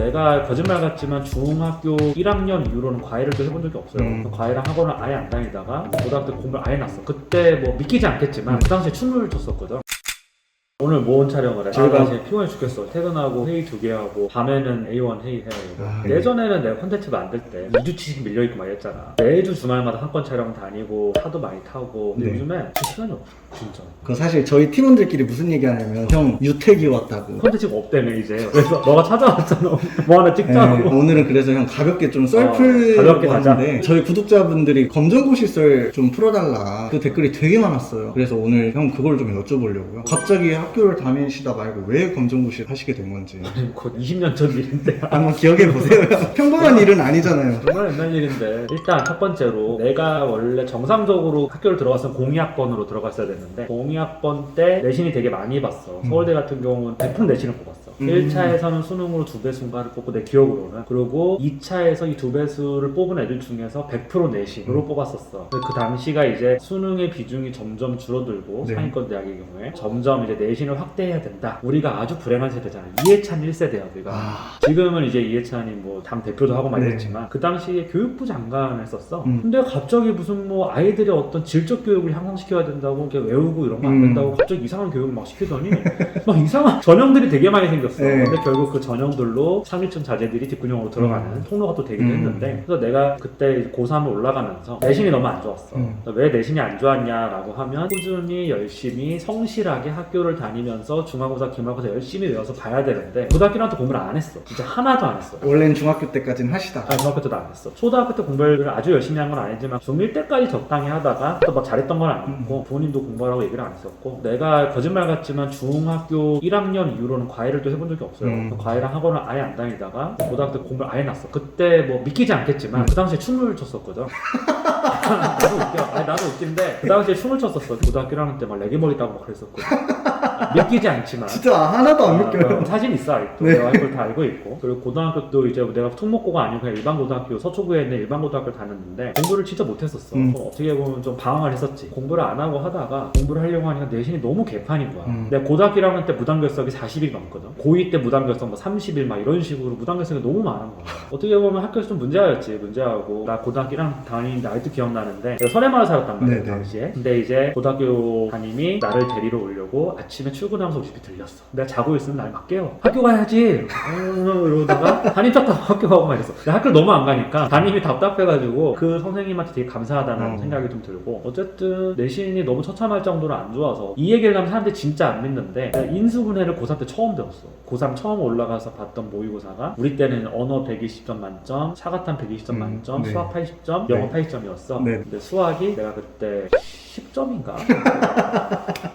내가 거짓말 같지만 중학교 1학년 이후로는 과외를 또 해본 적이 없어요. 과외랑 학원을 아예 안 다니다가 고등학교 공부를 아예 났어. 그때 뭐 믿기지 않겠지만 그 당시에 춤을 췄었거든. 오늘 모은 촬영을 해. 제가 이제 피곤해 죽겠어. 퇴근하고 회의 2개 하고 밤에는 A1 회의 해야 되고. 예전에는 내가 콘텐츠 만들 때 2주치씩 밀려있고 막 이랬잖아. 매주 주말마다 한 건 촬영 다니고 차도 많이 타고. 근데 요즘에 시간이 없어. 진짜. 그 사실 저희 팀원들끼리 무슨 얘기하냐면 형 유택이 왔다고. 콘텐츠가 없다며 이제. 그래서 너가 찾아왔잖아. 뭐 하나 찍자고. 오늘은 그래서 형 가볍게 좀 썰풀 가볍게 왔는데 저희 구독자분들이 검정고시 썰 좀 풀어달라 그 댓글이 되게 많았어요. 그래서 오늘 형 그걸 좀 여쭤보려고요. 갑자기 학교를 다니시다 말고 왜 검정고시를 하시게 된 건지 곧 20년 전 일인데. 한번 기억해보세요. 평범한 일은 아니잖아요. 정말 옛날 일인데. 일단 첫 번째로 내가 원래 정상적으로 학교를 들어갔으면 02학번으로 들어갔어야 됐는데 02학번 때 내신이 되게 많이 봤어. 서울대 같은 경우는 100% 내신을 뽑았어. 1차에서는 수능으로 2배수인가를 뽑고 내 기억으로는. 그리고 2차에서 이 2배수를 뽑은 애들 중에서 100% 내신으로 뽑았었어. 그 당시가 이제 수능의 비중이 점점 줄어들고 네. 상위권 대학의 경우에 점점 이제 내신을 확대해야 된다. 우리가 아주 불행한 세대잖아. 이해찬 1세대야 우리가. 지금은 이제 이해찬이 뭐 당 대표도 하고 막 이랬지만 그 당시에 교육부 장관을 했었어. 근데 갑자기 무슨 뭐 아이들의 어떤 질적 교육을 향상시켜야 된다고 이렇게 외우고 이런 거 안 된다고 갑자기 이상한 교육을 막 시키더니 막 이상한 전형들이 되게 많이 생겼어. 네. 근데 결국 그 전형들로 상위층 자제들이 뒷구녕으로 들어가는 통로가 또 되기도 했는데 그래서 내가 그때 고3을 올라가면서 내신이 너무 안 좋았어. 왜 내신이 안 좋았냐라고 하면 꾸준히 열심히 성실하게 학교를 다니면서 중간고사 기말고사 열심히 외워서 봐야 되는데 고등학교는 또 공부를 안 했어. 진짜 하나도 안 했어. 원래는 중학교 때까지는 하시다가 아니, 중학교 때도 안 했어. 초등학교 때 공부를 아주 열심히 한 건 아니지만 중1 때까지 적당히 하다가 또 막 잘했던 건 아니고 부모님도 공부하라고 얘기를 안 했었고 내가 거짓말 같지만 중학교 1학년 이후로는 과외를 또 해본 적이 없어요. 과외랑 학원을 아예 안 다니다가 고등학교 때 공부를 아예 났어. 그때 뭐 믿기지 않겠지만 그 당시에 춤을 췄었거든. 나도 웃겨. 아니, 나도 웃긴데 그 당시에 춤을 췄었어. 고등학교 1학년 때 막 레게머리 따고 막 그랬었거든. 믿기지 않지만 진짜 하나도 안 믿겨요. 사진 있어 아직도. 네. 내가 그걸 다 알고 있고. 그리고 고등학교도 이제 내가 특목고가 아니고 그냥 일반 고등학교 서초구에 있는 일반 고등학교를 다녔는데 공부를 진짜 못했었어. 어떻게 보면 좀 방황을 했었지. 공부를 안 하고 하다가 공부를 하려고 하니까 내신이 너무 개판인 거야. 내가 고등학교 1학년 때 무단결석이 40일 넘거든. 고2 때 무단결석 뭐 30일 막 이런 식으로 무단결석이 너무 많은 거야. 어떻게 보면 학교에서 좀 문제였지. 문제하고 나 고등학교 1학년 다니는데 아직도 기억나는데 내가 설해마을 살았단 말이야. 그 당시에. 근데 이제 고등학교 담임이 나를 데리러 오려고 아침에 출근하면서 우리 집에 들렸어. 내가 자고 있으면 날 막 깨워. 학교 가야지. 이러다가 담임 쳤다고 학교 가고 막 이랬어. 내가 학교를 너무 안 가니까 담임이 답답해가지고 그 선생님한테 되게 감사하다는 생각이 좀 들고 어쨌든 내신이 너무 처참할 정도로 안 좋아서 이 얘기를 하면 사람들이 진짜 안 믿는데 내가 인수분해를 고3 때 처음 배웠어. 고3 처음 올라가서 봤던 모의고사가 우리 때는 언어 120점 만점, 사과탄 120점 만점, 수학 80점, 영어 80점이었어. 근데 수학이 내가 그때 10점인가?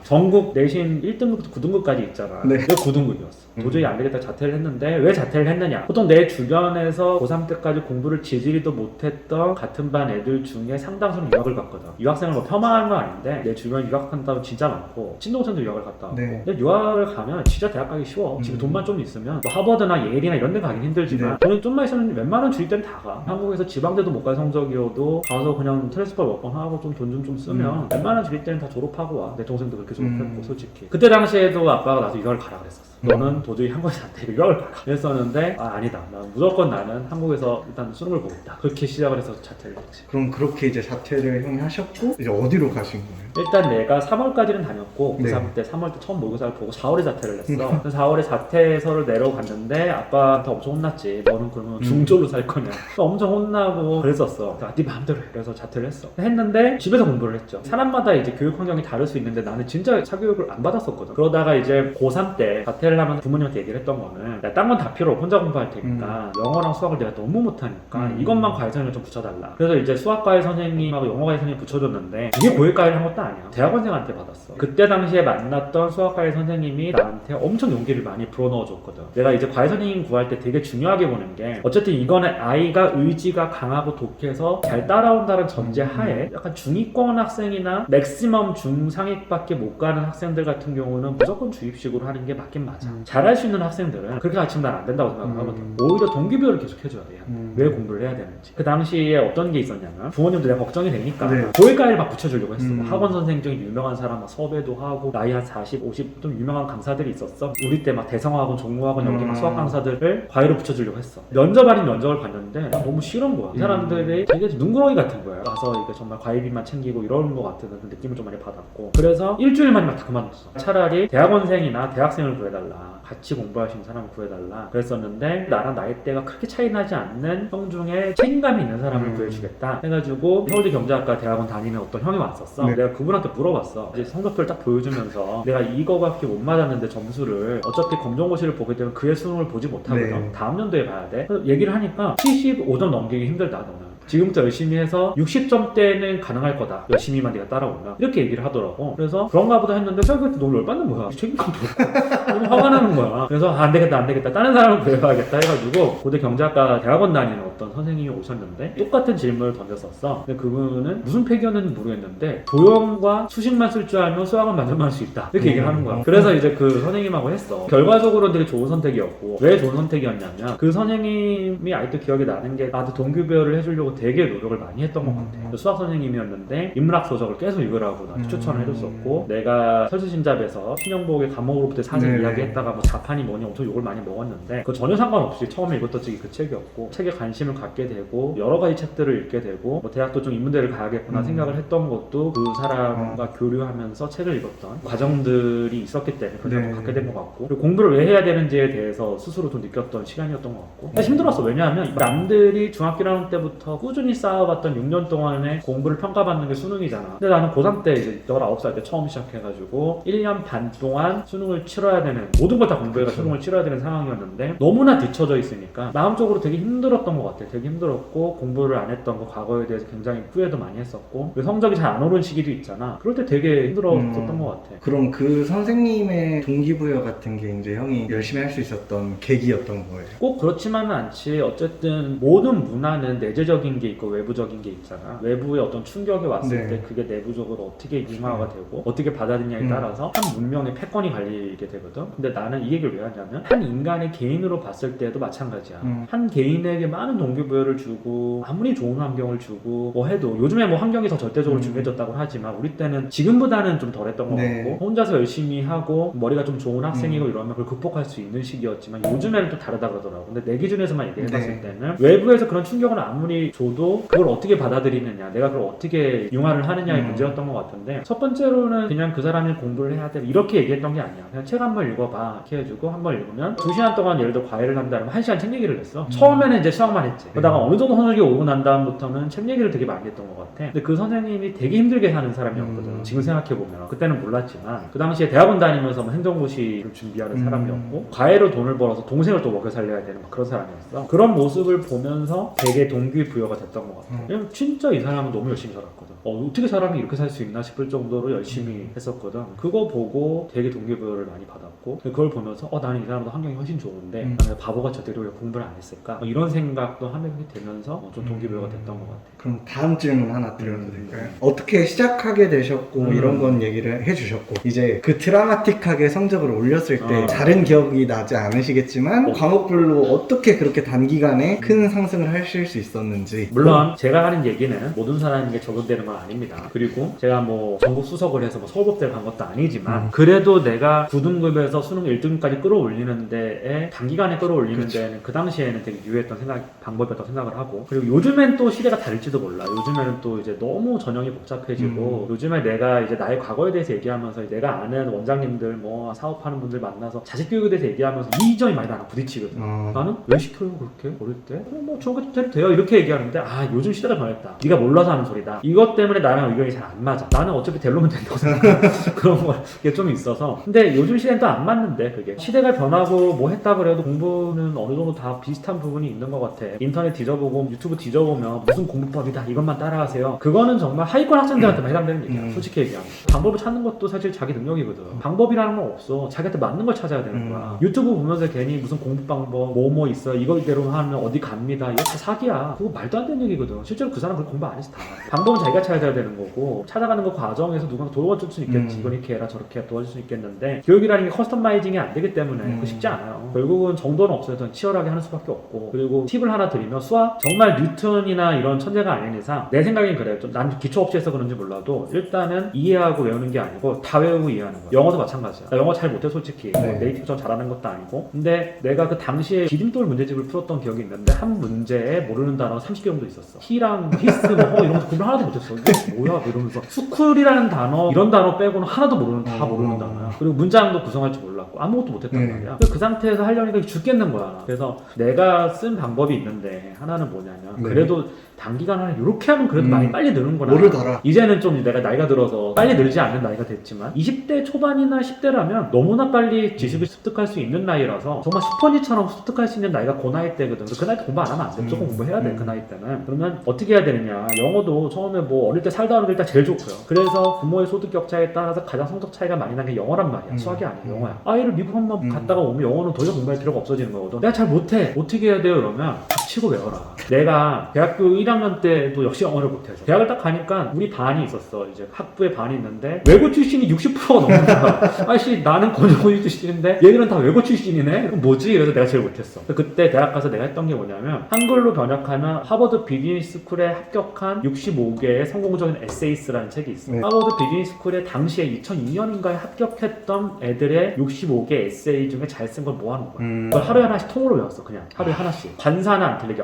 전국 내신 1등급부터 9등급까지 있잖아. 네. 그게 9등급이었어. 도저히 안 되겠다 자퇴를 했는데 왜 자퇴를 했느냐? 보통 내 주변에서 고3 때까지 공부를 지지리도 못했던 같은 반 애들 중에 상당수는 유학을 갔거든. 유학생을 뭐 폄하하는 건 아닌데 내 주변에 유학한다고 진짜 많고 친동생도 유학을 갔다 왔고. 근데 유학을 가면 진짜 대학 가기 쉬워. 집에 돈만 좀 있으면 뭐 하버드나 예일이나 이런 데 가긴 힘들지만 돈이 좀만 있으면 웬만한 주위 때는 다 가. 한국에서 지방대도 못 갈 성적이어도 가서 그냥 트랜스퍼 몇 번 하고 좀 돈 좀 쓰면 웬만한 주위 때는 다 졸업하고 와. 내 동생도 그렇게 졸업했고 솔직히. 그때 당시에도 아빠가 나도 유학을 가라 그랬었어. 너는 도저히 한국에서 안 돼. 유학을 가라. 그랬었는데 아니다. 난 무조건 나는 한국에서 일단 수능을 보겠다. 그렇게 시작을 해서 자퇴를 했지. 그럼 그렇게 이제 자퇴를 형이 하셨고 이제 어디로 가신 거예요? 일단 내가 3월까지는 다녔고 고3 때 3월 때 처음 모의고사를 보고 4월에 자퇴를 했어. 4월에 자퇴서를 내려갔는데 아빠한테 엄청 혼났지. 너는 그러면 중졸로 살 거냐. 엄청 혼나고 그랬었어. 네 마음대로 해. 그래서 자퇴를 했어. 했는데 집에서 공부를 했죠. 사람마다 이제 교육 환경이 다를 수 있는데 나는 진짜 사교육을 안 받았었거든. 그러다가 이제 고3 때 자퇴를 하면 부모님한테 얘기를 했던 거는 딴 건 다 필요 없고 혼자 공부할 테니까 영어랑 수학을 내가 너무 못하니까 이것만 과외 선생님을 좀 붙여달라. 그래서 이제 수학과외 선생님하고 영어과외 선생님 붙여줬는데 이게 고액과외를 한 것도 아니야. 대학원생한테 받았어. 그때 당시에 만났던 수학과외 선생님이 나한테 엄청 용기를 많이 불어넣어줬거든. 내가 이제 과외 선생님 구할 때 되게 중요하게 보는 게 어쨌든 이거는 아이가 의지가 강하고 독해서 잘 따라온다는 전제 하에 약간 중위권 학생이나 맥시멈 중상위밖에 못 가는 학생들 같은 경우는 무조건 주입식으로 하는 게 맞긴 맞아. 맞아. 잘할 수 있는 학생들은 그렇게 가르치면 난 안 된다고 생각하거든. 오히려 동기부여를 계속 해줘야 돼. 왜 공부를 해야 되는지. 그 당시에 어떤 게 있었냐면 부모님도 내가 걱정이 되니까 네. 고일과를 막 붙여주려고 했어. 뭐 학원 선생 중에 유명한 사람 막 섭외도 하고 나이 한 40, 50 좀 유명한 강사들이 있었어. 우리 때 막 대성학원, 종무학원 여기 막 수학 강사들을 과외로 붙여주려고 했어. 면접 아닌 면접을 봤는데 너무 싫은 거야. 이 사람들이 되게 눈구렁이 같은 거야. 가서 이게 정말 과외비만 챙기고 이러는 것 같은 그 느낌을 좀 많이 받았고, 그래서 일주일 만에 막 다 그만뒀어. 차라리 대학원생이나 대학생을 구해달라, 같이 공부할 수 있는 사람을 구해달라 그랬었는데, 나랑 나이대가 크게 차이 나지 않는 형 중에 책임감이 있는 사람을 구해주겠다 해가지고 서울대 경제학과 대학원 다니는 어떤 형이 왔었어. 네. 내가 그분한테 물어봤어. 이제 성적표를 딱 보여주면서 내가 이거밖에 못 맞았는데 점수를 어차피 검정고시를 보게 되면 그의 수능을 보지 못하거든. 네. 다음 연도에 봐야 돼. 그래서 얘기를 하니까 75점 넘기기 힘들다 너는. 지금부터 열심히 해서 60점대는 가능할 거다. 열심히만 네가 따라오면. 이렇게 얘기를 하더라고. 그래서 그런가 보다 했는데 저한테 너무 열받는 거야. 책임감도 없고 너무 화가 나는 거야. 그래서 안 되겠다. 다른 사람을 구해봐야겠다 해가지고 고대 경제학과 대학원 다니는 어떤 선생님이 오셨는데 똑같은 질문을 던졌었어. 근데 그분은 무슨 패기였는지 모르겠는데 도형과 수식만 쓸 줄 알면 수학은 만점할 수 있다. 이렇게 얘기를 하는 거야. 그래서 이제 그 선생님하고 했어. 결과적으로는 되게 좋은 선택이었고, 왜 좋은 선택이었냐면 그 선생님이 아직도 기억이 나는 게 나한테 동기부여를 해주려고 되게 노력을 많이 했던 것 같아. 수학 선생님이었는데 인문학 소적을 계속 읽으라고 나한테 추천을 해줬었고, 내가 설수신잡에서 신영복의 감옥으로부터 사실 네. 이야기했다가 뭐 자판이 뭐니 엄청 욕을 많이 먹었는데 그거 전혀 상관없이 처음에 읽었던 책이 그 책이었고, 책에 관심을 갖게 되고 여러 가지 책들을 읽게 되고, 뭐 대학도 좀 인문대를 가야겠구나 생각을 했던 것도 그 사람과 교류하면서 책을 읽었던 과정들이 있었기 때문에 그걸 좀 갖게 된 것 같고, 그리고 공부를 왜 해야 되는지에 대해서 스스로 좀 느꼈던 시간이었던 것 같고, 사실 힘들었어. 왜냐하면 남들이 중학교 1학년 때부터 꾸준히 쌓아왔던 6년 동안의 공부를 평가받는 게 수능이잖아. 근데 나는 고3 때 이제 19살 때 처음 시작해가지고 1년 반 동안 수능을 치러야 되는, 모든 걸 다 공부해서 수능을 치러야 되는 상황이었는데 너무나 뒤쳐져 있으니까 마음적으로 되게 힘들었던 것 같아. 되게 힘들었고, 공부를 안 했던 거 과거에 대해서 굉장히 후회도 많이 했었고, 성적이 잘 안 오른 시기도 있잖아. 그럴 때 되게 힘들었던 것 같아. 그럼 그 선생님의 동기부여 같은 게 이제 형이 열심히 할 수 있었던 계기였던 거예요? 꼭 그렇지만은 않지. 어쨌든 모든 문화는 내재적인 게 있고 외부적인 게 있잖아. 외부의 어떤 충격이 왔을 때 그게 내부적으로 어떻게 융화가 되고 어떻게 받아들이냐에 따라서 한 문명의 패권이 갈리게 되거든. 근데 나는 이 얘기를 왜 하냐면, 한 인간의 개인으로 봤을 때도 마찬가지야. 한 개인에게 많은 동기부여를 주고 아무리 좋은 환경을 주고 뭐 해도, 요즘에 뭐 환경이 더 절대적으로 중요해졌다고 하지만 우리 때는 지금보다는 좀 덜했던 것 같고, 혼자서 열심히 하고 머리가 좀 좋은 학생이고 이러면 그걸 극복할 수 있는 시기였지만 요즘에는 또 다르다 그러더라고. 근데 내 기준에서만 얘기해봤을 때는 외부에서 그런 충격을 아무리 줘도 그걸 어떻게 받아들이느냐, 내가 그걸 어떻게 융화를 하느냐의 문제였던 것 같은데, 첫 번째로는 그냥 그 사람이 공부를 해야 돼 이렇게 얘기했던 게 아니야. 그냥 책 한 번 읽어봐 이렇게 해주고, 한 번 읽으면 2시간 동안 예를 들어 과외를 한다면 1시간 책 얘기를 했어. 처음에는 이제 수학만 했지. 그러다가 어느 정도 성적이 오고 난 다음부터는 책 얘기를 되게 많이 했던 것 같아. 근데 그 선생님이 되게 힘들게 사는 사람이었거든. 지금 생각해보면. 그때는 몰랐지만 그 당시에 대학원 다니면서 뭐 행정고시를 준비하는 사람이었고, 과외로 돈을 벌어서 동생을 또 먹여 살려야 되는 그런 사람이었어. 그런 모습을 보면서 되게 동기부여가 됐던 것 같아. 왜냐면 진짜 이 사람은 너무 열심히 살았거든. 어떻게 사람이 이렇게 살 수 있나 싶을 정도로 열심히 했었거든. 그거 보고 되게 동기부여를 많이 받았고, 그걸 보면서 나는 이 사람보다 환경이 훨씬 좋은데 나는 바보같이 어떻게 왜 공부를 안 했을까, 이런 생각도 하게 되면서 좀 동기부여가 됐던 것 같아. 그럼 다음 질문 하나 드려도 될까요? 어떻게 시작하게 되셨고 이런 건 얘기를 해주셨고, 이제 그 드라마틱하게 성적을 올렸을 때 다른 기억이 나지 않으시겠지만 과목별로 어떻게 그렇게 단기간에 큰 상승을 하실 수 있었는지. 물론 제가 하는 얘기는 모든 사람에게 적용되는 건 아닙니다. 그리고 제가 뭐 전국 수석을 해서 뭐 서울법대를 간 것도 아니지만 그래도 내가 9등급에서 수능 1등까지 끌어올리는 데에 단기간에 끌어올리는 데는 그 당시에는 되게 유효했던 방법이었다고 생각을 하고, 그리고 요즘엔 또 시대가 다를지도 몰라. 요즘에는 또 이제 너무 전형이 복잡해지고 요즘에 내가 이제 나의 과거에 대해서 얘기하면서 내가 아는 원장님들 뭐 사업하는 분들 만나서 자식 교육에 대해서 얘기하면서 이 점이 많이 나랑 부딪히거든. 나는 왜 시켜요 그렇게 어릴 때? 뭐 중학교 때 돼요 이렇게 얘기하는데, 요즘 시대가 변했다, 네가 몰라서 하는 소리다, 이것 때문에 나랑 의견이 잘 안 맞아, 나는 어차피 델로면 된다고 생각해. 그런 게 좀 있어서. 근데 요즘 시대는 또 안 맞는데, 그게 시대가 변하고 뭐 했다 그래도 공부는 어느 정도 다 비슷한 부분이 있는 것 같아. 인터넷 뒤져보고 유튜브 뒤져보면 무슨 공부법이다 이것만 따라하세요, 그거는 정말 하위권 학생들한테만 해당되는 얘기야. 솔직히 얘기하면 방법을 찾는 것도 사실 자기 능력이거든. 방법이라는 건 없어. 자기한테 맞는 걸 찾아야 되는 거야. 유튜브 보면서 괜히 무슨 공부 방법 뭐 있어 이거대로 하면 어디 갑니다, 이거 다 사기야. 그거 말도 말도 안 되는 얘기거든. 실제로 그 사람 그렇게 공부 안 해서 다. 방법은 자기가 찾아야 되는 거고 찾아가는 거 과정에서 누가 도와줄 수 있겠지. 이건 이렇게 해라 저렇게 해라 도와줄 수 있겠는데 교육이라는 게 커스터마이징이 안 되기 때문에 그거 쉽지 않아요. 결국은 정도는 없어도 치열하게 하는 수밖에 없고 그리고 팁을 하나 드리면 수학 정말 뉴턴이나 이런 천재가 아닌 이상 내 생각엔 그래요. 난 기초 없이 해서 그런지 몰라도 일단은 이해하고 외우는 게 아니고 다 외우고 이해하는 거야. 영어도 마찬가지야. 나 영어 잘 못해 솔직히. 네. 네이티브처럼 잘하는 것도 아니고 근데 내가 그 당시에 기림돌 문제집을 풀었던 기억이 있는데 한 문제에 모르는 단어가 30개 정도 있었어. 히랑 히스 뭐 이런 거 공부를 하나도 못했어. 이게 뭐야 뭐 이러면서 스쿨이라는 단어 이런 단어 빼고는 하나도 모르는 다 모르는 단어야. 그리고 문장도 구성할 줄 몰랐고 아무것도 못했단 말이야. 그 상태에서 하려니까 죽겠는 거야. 그래서 내가 쓴 방법이 있는데 하나는 뭐냐면 그래도 단기간 안에 이렇게 하면 그래도 많이 빨리 느는구나. 모르더라. 이제는 좀 내가 나이가 들어서 빨리 늘지 않는 나이가 됐지만 20대 초반이나 10대라면 너무나 빨리 지식을 습득할 수 있는 나이라서 정말 스펀지처럼 습득할 수 있는 나이가 그 나이 때거든. 그 나이 때 공부 안 하면 안 돼. 무조건 공부해야 돼. 그 나이 때는. 그러면 어떻게 해야 되느냐. 영어도 처음에 뭐 어릴 때 살다 오는 게 일단 제일 좋고요. 그래서 부모의 소득 격차에 따라서 가장 성적 차이가 많이 나는 게 영어란 말이야. 수학이 아니고 영어야. 아이를 미국 한번 갔다가 오면 영어는 더 이상 공부할 필요가 없어지는 거거든. 내가 잘 못해. 어떻게 해야 돼요? 그러면 닥치고 외워라. 내가 대학교 1학년 때도 역시 영어를 못해서 대학을 딱 가니까 우리 반이 있었어. 이제 학부에 반이 있는데 외고 출신이 60%가 넘는 거야. 아이씨 나는 건조고시 출신인데 얘들은 다 외고 출신이네? 그럼 뭐지? 그래서 내가 제일 못했어. 그때 대학 가서 내가 했던 게 뭐냐면 한글로 번역하면 하버드 비즈니스 스쿨에 합격한 65개의 성공적인 에세이스라는 책이 있어. 하버드 비즈니스 스쿨에 당시에 2002년인가에 합격했던 애들의 65개 에세이 중에 잘 쓴 걸 모아놓은 거야. 그걸 하루에 하나씩 통으로 외웠어. 그냥 하루에 하나씩. 관사는 안 틀리게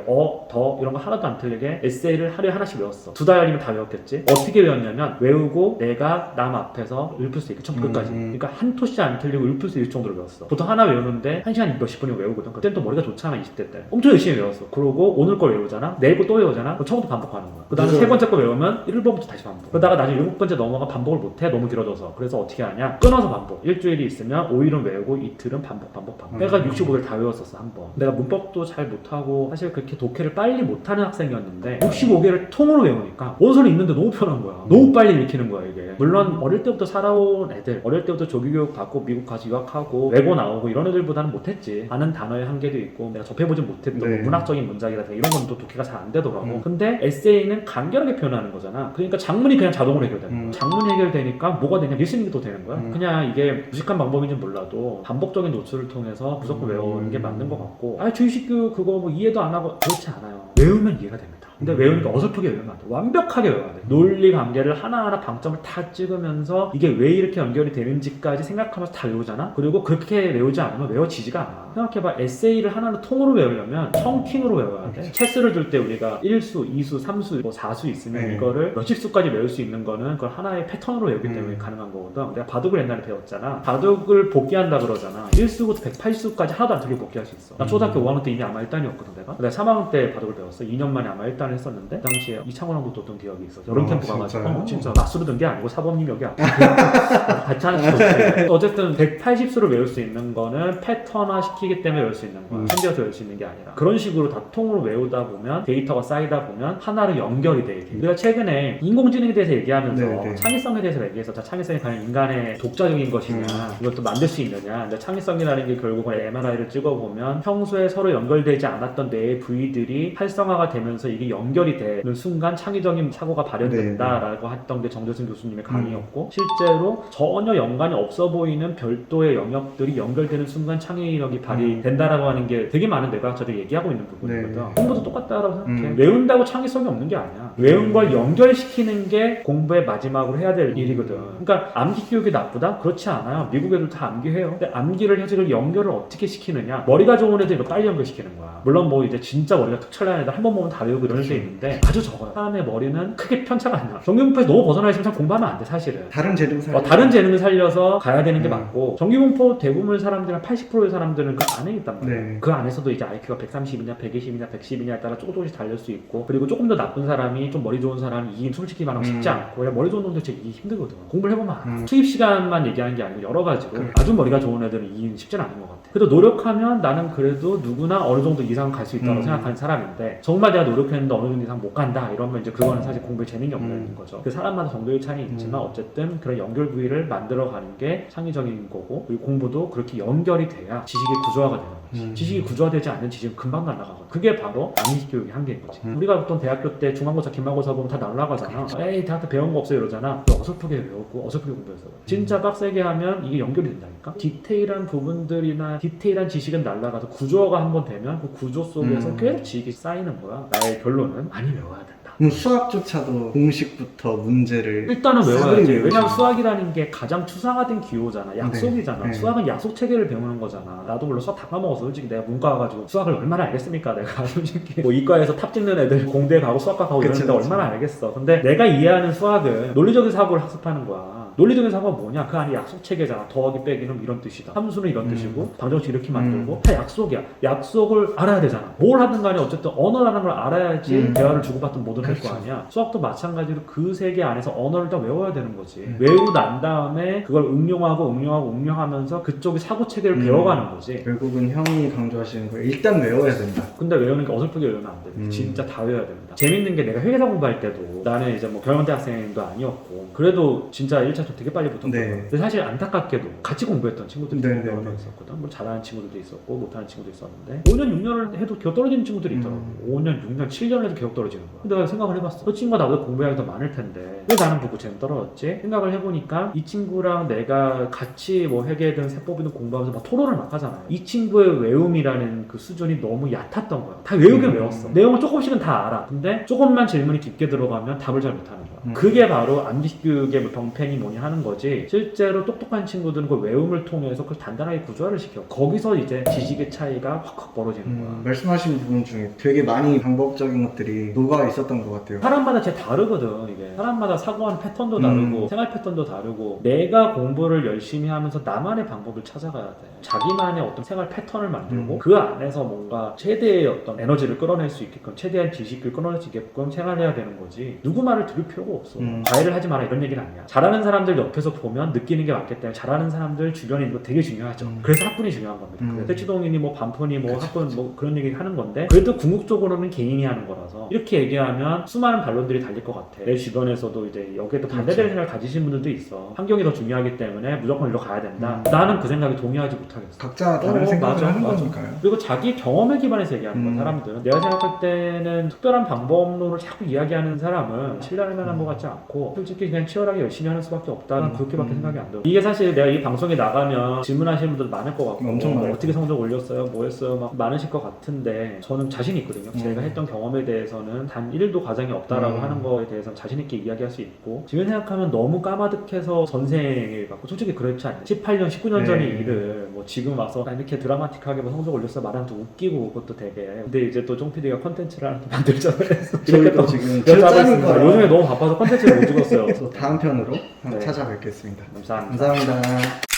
더 이런 거 하나도 안 틀리게 에세이를 하루에 하나씩 외웠어. 2달이면 다 외웠겠지. 어떻게 외웠냐면 외우고 내가 남 앞에서 읊을 수 있게 처음부터 끝까지. 그러니까 한 토씨 안 틀리고 읊을 수 있을 정도로 외웠어. 보통 하나 외우는데 1시간 몇십 분이면 외우거든. 그때는 또 머리가 좋잖아. 20대 때 엄청 열심히 외웠어. 그러고 오늘 걸 외우잖아. 내일 거 또 외우잖아. 그럼 처음부터 반복하는 거야. 그 다음에 세 번째 거 외우면 1번부터 다시 반복. 그러다가 나중에 7번째 넘어가 반복을 못해. 너무 길어져서. 그래서 어떻게 하냐, 끊어서 반복. 일주일이 있으면 5일은 외우고 이틀은 반복. 내가 65개를 다 외웠었어. 한번. 내가 문법도 잘 못하고 사실 그렇게 독해를 빨리 못하는 학생이었는데 65개를 통으로 외우니까 원서는 있는데 너무 편한 거야. 너무 빨리 읽히는 거야 이게. 물론 어릴 때부터 살아온 애들, 어릴 때부터 조기교육 받고 미국 가서 유학하고 외고 나오고 이런 애들보다는 못했지. 아는 단어의 한계도 있고 내가 접해보진 못했던 뭐 문학적인 문장이라든가 이런 건 또 독해가 잘 안 되더라고. 근데 에세이는 간결하게 표현하는 거잖아. 그러니까 장문이 그냥 자동으로 해결되는 거야. 장문이 해결되니까 뭐가 되냐, 리스닝이 또 되는 거야. 그냥 이게 무식한 방법인지 몰라도 반복적인 노출을 통해서 무조건 외우는 게 맞는 것 같고, 주의식교육 그거 뭐 이해도 안 하고 그렇지 않아요. 외우면 이해가 됩니다. 근데 외우니까 어설프게 외우면 안 돼. 완벽하게 외워야 돼. 논리 관계를 하나하나 방점을 다 찍으면서 이게 왜 이렇게 연결이 되는지까지 생각하면서 다 외우잖아. 그리고 그렇게 외우지 않으면 외워지지가 않아. 생각해봐. 에세이를 하나는 통으로 외우려면 청킹으로 외워야 돼. 체스를 둘 때 우리가 1수, 2수, 3수, 뭐 4수 있으면 이거를 몇십 수까지 외울 수 있는 거는 그걸 하나의 패턴으로 외우기 때문에 가능한 거거든. 내가 바둑을 옛날에 배웠잖아. 바둑을 복귀한다 그러잖아. 1수부터 180수까지 하나도 안 틀리고 복귀할 수 있어. 나 초등학교 5학년 때 이미 아마 1단이었거든 내가 3학년 때 바둑을 배웠어. 2년 만에 아마 1단을 했었는데 그 당시에 이창호랑도 뒀던 기억이 있어. 여름 캠프 가가지고 진짜 맞수로 든 게 아니고 사범님 여기 앞에 같이 하는 수도 어쨌든 180수를 외울 수 있는 거는 패턴화 시키기 때문에 외울 수 있는 거야. 챙겨서 외울 수 있는 게 아니라. 그런 식으로 다 통으로 외우다 보면 데이터가 쌓이다 보면 하나로 연결이 돼. 우리가 최근에 인공지능에 대해서 얘기하면서 창의성에 대해서 얘기해서 창의성이 과연 인간의 독자적인 것이냐, 이것도 만들 수 있느냐. 근데 창의성이라는 게 결국은 MRI를 찍어보면 평소에 서로 연결되지 않았던 뇌의 부위들이 활성화가 되면서 이게 연결이 되는 순간 창의적인 사고가 발현된다라고 했던 게 정재승 교수님의 강의였고, 실제로 전혀 연관이 없어 보이는 별도의 영역들이 연결되는 순간 창의력이 발휘된다라고 하는 게 되게 많은 뇌과학자들이 얘기하고 있는 부분이거든. 공부도 똑같다라고 생각해. 외운다고 창의성이 없는 게 아니야. 외운 걸 연결시키는 게 공부의 마지막으로 해야 될 일이거든. 그러니까 암기 교육이 나쁘다? 그렇지 않아요. 미국 애들 다 암기해요. 근데 암기를 해서 이걸 연결을 어떻게 시키느냐. 머리가 좋은 애들 이거 빨리 연결시키는 거야. 물론 뭐 이제 진짜 머리가 툭 찰나는 애들 한 번 보면 다 외우고 이런 애들 있는데 아주 적어요. 사람의 머리는 크게 편차가 안 나. 정규분포에서 너무 벗어나 있으면 참 공부하면 안 돼 사실은. 다른 재능을 살려서 가야 되는 게 맞고, 정규분포 대부분 사람들은 80%의 사람들은 그 안에 있단 말이야. 그 안에서도 이제 IQ가 130이냐 120이냐 110이냐에 따라 조금씩 달릴 수 있고, 그리고 조금 더 나쁜 사람이 좀 머리 좋은 사람이 이긴 솔직히 말하면 쉽지 않고, 머리 좋은 놈들 진짜 이기 힘들거든. 공부를 해보면 알아. 수입 시간만 얘기하는 게 아니고 여러 가지로 아주 머리가 좋은 애들은 이기는 쉽지는 않은 것 같아. 그래도 노력하면 나는 그래도 누구나 어느 정도 이상 갈 수 있다고 생각하는 사람인데, 정말 내가 노력했는데 어느 정도 이상 못 간다 이러면 이제 그거는 사실 공부에 재능이 없는 거죠. 그 사람마다 정도의 차이는 있지만 어쨌든 그런 연결 부위를 만들어가는 게 창의적인 거고, 그리고 공부도 그렇게 연결이 돼야 지식의 구조화가 되는 거예요. 거지. 지식이 구조화되지 않는 지식은 금방 날아가거든. 그게 바로 암기 교육의 한계인 거지. 우리가 보통 대학교 때 중간고사, 기말고사 보면 다 날아가잖아. 에이 대학 때 배운 거 없어요 이러잖아. 어설프게 배웠고 어설프게 공부해서 그래. 진짜 빡세게 하면 이게 연결이 된다니까. 디테일한 부분들이나 디테일한 지식은 날아가서 구조화가 한번 되면 그 구조 속에서 계속 지식이 쌓이는 거야. 나의 결론은 많이 외워야 된다. 그럼 수학조차도 공식부터 문제를 일단은 외워야지. 싸그리 왜냐면 외우지. 수학이라는 게 가장 추상화된 기호잖아. 약속이잖아. 네. 수학은 약속 체계를 배우는 거잖아. 나도 물론 수학 다 까먹었어. 솔직히 내가 문과 가가지고 수학을 얼마나 알겠습니까? 내가 솔직히 뭐 이과에서 탑 찍는 애들 공대 가고 수학과 가고 그치, 이러는데 그치. 얼마나 알겠어. 근데 내가 이해하는 수학은 논리적인 사고를 학습하는 거야. 논리적인 사고가 뭐냐? 그 안에 약속 체계잖아. 더하기 빼기는 이런 뜻이다. 함수는 이런 뜻이고 방정식 이렇게 만들고 다 약속이야. 약속을 알아야 되잖아. 뭘 하든 간에 어쨌든 언어라는 걸 알아야지 대화를 주고받든 뭐든 할 거 그렇죠. 아니야. 수학도 마찬가지로 그 세계 안에서 언어를 다 외워야 되는 거지. 외우고 난 다음에 그걸 응용하면서 그쪽의 사고 체계를 배워가는 거지. 결국은 형이 강조하시는 거 일단 외워야 된다. 근데 외우는 게 어설프게 외우면 안 돼. 진짜 다 외워야 됩니다. 재밌는 게 내가 회계사 공부할 때도 나는 이제 뭐 경영대학생도 아니었고 그래도 진짜 1차 좀 되게 빨리 붙었거든. 네. 근데 사실 안타깝게도 같이 공부했던 친구들이 네, 여러 네, 명 네. 있었거든. 뭐 잘하는 친구들도 있었고 못하는 친구도 있었는데 5년 6년을 해도 기억 떨어지는 친구들이 있더라고. 5년 6년 7년을 해도 기억 떨어지는 거야. 근데 내가 생각을 해봤어. 그 친구가 나보다 공부량이 더 많을 텐데 왜 나는 보고 쟤는 떨어졌지? 생각을 해보니까 이 친구랑 내가 같이 뭐 회계든 세법이든 공부하면서 막 토론을 막 하잖아요. 이 친구의 외움이라는 그 수준이 너무 얕았던 거야. 다 외우긴 외웠어. 내용을 조금씩은 다 알아. 근데 조금만 질문이 깊게 들어가면 답을 잘 못하는 거야. 그게 바로 암기 교육의 뭐 병폐니 뭐니 하는 거지. 실제로 똑똑한 친구들은 그 외움을 통해서 그걸 단단하게 구조화를 시켜. 거기서 이제 지식의 차이가 확확 벌어지는 거야. 말씀하신 부분 중에 되게 많이 방법적인 것들이 녹아 있었던 것 같아요. 사람마다 진짜 다르거든. 이게 사람마다 사고하는 패턴도 다르고 생활 패턴도 다르고 내가 공부를 열심히 하면서 나만의 방법을 찾아가야 돼. 자기만의 어떤 생활 패턴을 만들고 그 안에서 뭔가 최대의 어떤 에너지를 끌어낼 수 있게끔 최대한 지식을 끌어낼 수 있게끔 생활해야 되는 거지. 누구 말을 들을 필요가 없어. 과외를 하지 마라 이런 얘기는 아니야. 잘하는 사람들 옆에서 보면 느끼는 게 많기 때문에 잘하는 사람들 주변에 있는 거 되게 중요하죠. 그래서 학군이 중요한 겁니다. 대치동이니 뭐 반포니 뭐 학군 뭐 그런 얘기 하는 건데 그래도 궁극적으로는 개인이 하는 거라서 이렇게 얘기하면 수많은 반론들이 달릴 것 같아. 내 주변에서도 이제 여기에 또 반대되는 생각을 가지신 분들도 있어. 환경이 더 중요하기 때문에 무조건 일로 가야 된다. 나는 그 생각에 동의하지 못하겠어. 각자 다른 생각을 맞아, 하는 맞아. 거니까요. 그리고 자기 경험에 기반해서 얘기하는 거야 사람들은. 내가 생각할 때는 특별한 방법론을 자꾸 이야기하는 사람은 신뢰할 만한 것 같지 않고 솔직히 그냥 치열하게 열심히 하는 수밖에 없다. 난 그렇게밖에 생각이 안 들어. 이게 사실 내가 이 방송에 나가면 질문하시는 분들 많을 것 같고 엄청 많아요. 어떻게 성적 올렸어요? 뭐 했어요? 막 많으실 것 같은데 저는 자신 있거든요. 제가 했던 경험에 대해서는 단 1도 과장이 없다라고 하는 거에 대해서는 자신 있게 이야기할 수 있고 지금 생각하면 너무 까마득해서 전생을 갖고 솔직히 그렇지 않냐. 18년, 19년 전의 일을 뭐 지금 와서 이렇게 드라마틱하게 뭐 성적 올렸어 말하면 좀 웃기고 그것도 되게 근데 이제 또 쫑PD가 컨텐츠를 하나 또 만들자고 해서 이렇게 또 지금 짜고 짜는 있습니다. 거라. 요즘에 너무 바빠서 컨텐츠를 못 찍었어요. 또 다음 편으로 네. 찾아뵙겠습니다. 감사합니다. 감사합니다.